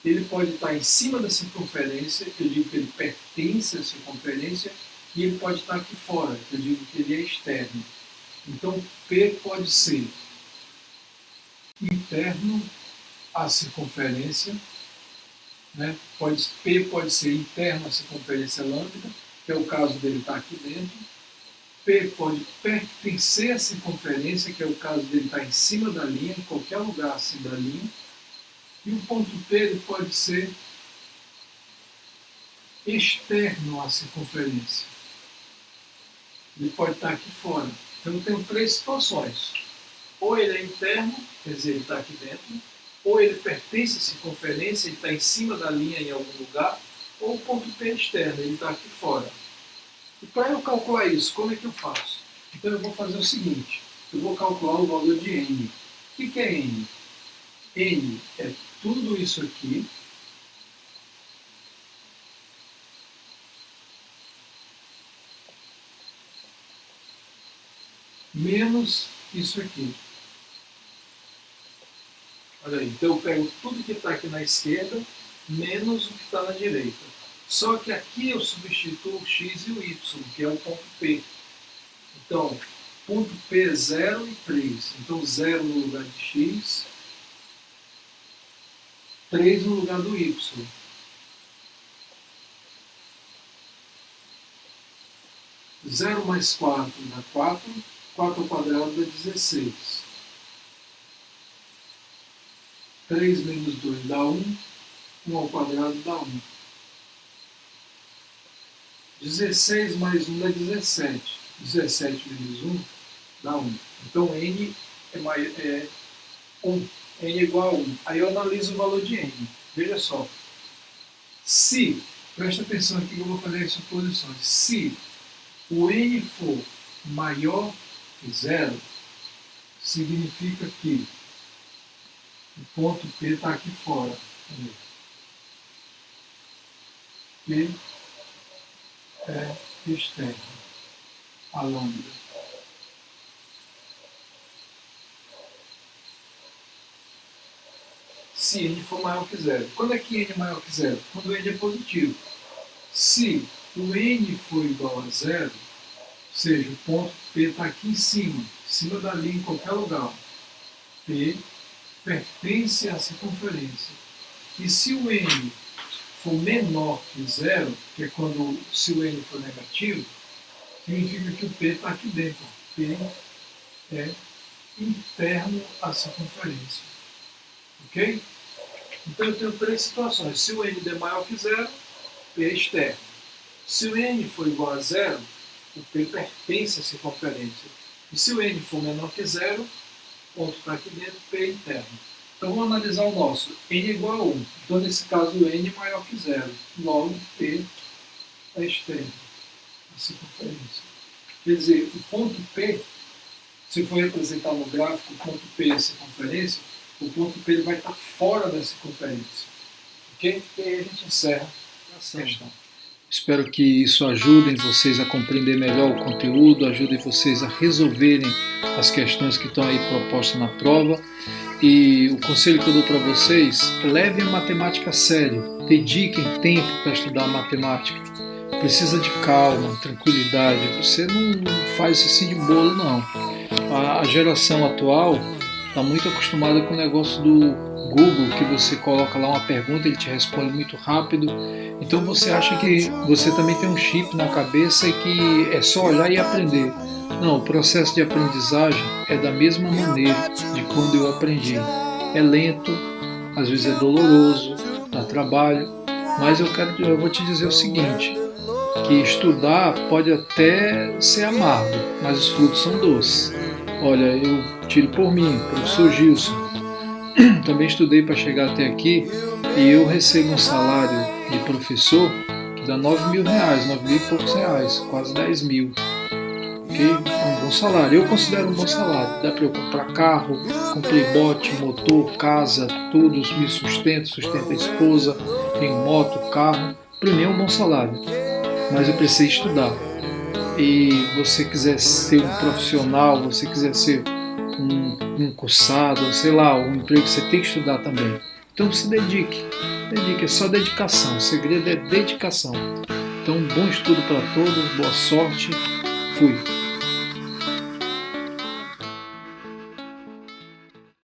Ele pode estar em cima da circunferência, eu digo que ele pertence à circunferência, e ele pode estar aqui fora, eu digo que ele é externo. Então P pode ser interno à circunferência, né? P pode ser interno à circunferência lambda, que é o caso dele estar aqui dentro. P pode pertencer à circunferência, que é o caso dele estar em cima da linha, em qualquer lugar acima da linha. E o ponto P ele pode ser externo à circunferência. Ele pode estar aqui fora. Então eu tenho três situações. Ou ele é interno, quer dizer, ele está aqui dentro, ou ele pertence à circunferência, ele está em cima da linha em algum lugar, ou o ponto P é externo, ele está aqui fora. E para eu calcular isso, como é que eu faço? Então eu vou fazer o seguinte, eu vou calcular o valor de N. O que é N? N é tudo isso aqui menos isso aqui. Olha aí, então eu pego tudo que está aqui na esquerda menos o que está na direita. Só que aqui eu substituo o x e o y, que é o ponto P. Então, ponto P é 0 e 3. Então 0 no lugar de x, 3 no lugar do y. 0 mais 4 dá 4, 4 ao quadrado dá 16. 3 menos 2 dá 1, 1 ao quadrado dá 1. 16 mais 1 dá 17. 17 menos 1 dá 1. Então N é 1. N é igual a 1. Aí eu analiso o valor de N. Veja só. Se, presta atenção aqui que eu vou fazer as suposições. Se o N for maior que 0, significa que o ponto P está aqui fora. P é externo, a lambda. Se N for maior que 0. Quando é que N é maior que 0? Quando N é positivo. Se o N for igual a 0, ou seja, o ponto P está aqui em cima da linha em qualquer lugar. P pertence à circunferência. E se o N for menor que 0, que é quando se o N for negativo, significa que o P está aqui dentro. P é interno à circunferência. Ok? Então eu tenho três situações. Se o N der maior que 0, P é externo. Se o N for igual a 0, o P pertence à circunferência. E se o N for menor que 0, o ponto está aqui dentro, P é interno. Então vamos analisar o nosso. N é igual a 1. Então nesse caso o N é maior que 0. Logo P é externo à circunferência. Quer dizer, o ponto P, se for representar no gráfico o ponto P é a circunferência, o ponto P ele vai estar fora da circunferência. Ok? E aí a gente encerra a questão. Espero que isso ajude vocês a compreender melhor o conteúdo, ajude vocês a resolverem as questões que estão aí propostas na prova. E o conselho que eu dou para vocês, levem a matemática a sério, dediquem tempo para estudar matemática. Precisa de calma, tranquilidade, você não faz isso assim de bolo não. A geração atual está muito acostumada com o negócio Google, que você coloca lá uma pergunta, ele te responde muito rápido. Então você acha que você também tem um chip na cabeça e que é só olhar e aprender. Não, o processo de aprendizagem é da mesma maneira de quando eu aprendi. É lento, às vezes é doloroso, dá trabalho, mas eu vou te dizer o seguinte, que estudar pode até ser amargo, mas os frutos são doces. Olha, eu tiro por mim, professor Gilson, também estudei para chegar até aqui e eu recebo um salário de professor que dá 9.000 reais, 9 mil e poucos reais, quase 10 mil. Okay? É um bom salário, eu considero um bom salário. Dá para eu comprar carro, comprei bote, motor, casa, tudo, me sustento a esposa, tenho moto, carro. Para mim é um bom salário, mas eu precisei estudar. E você quiser ser um profissional, você quiser ser um cursado, sei lá, um emprego, você tem que estudar também. Então se dedique, é só dedicação, o segredo é dedicação. Então bom estudo para todos, boa sorte, fui!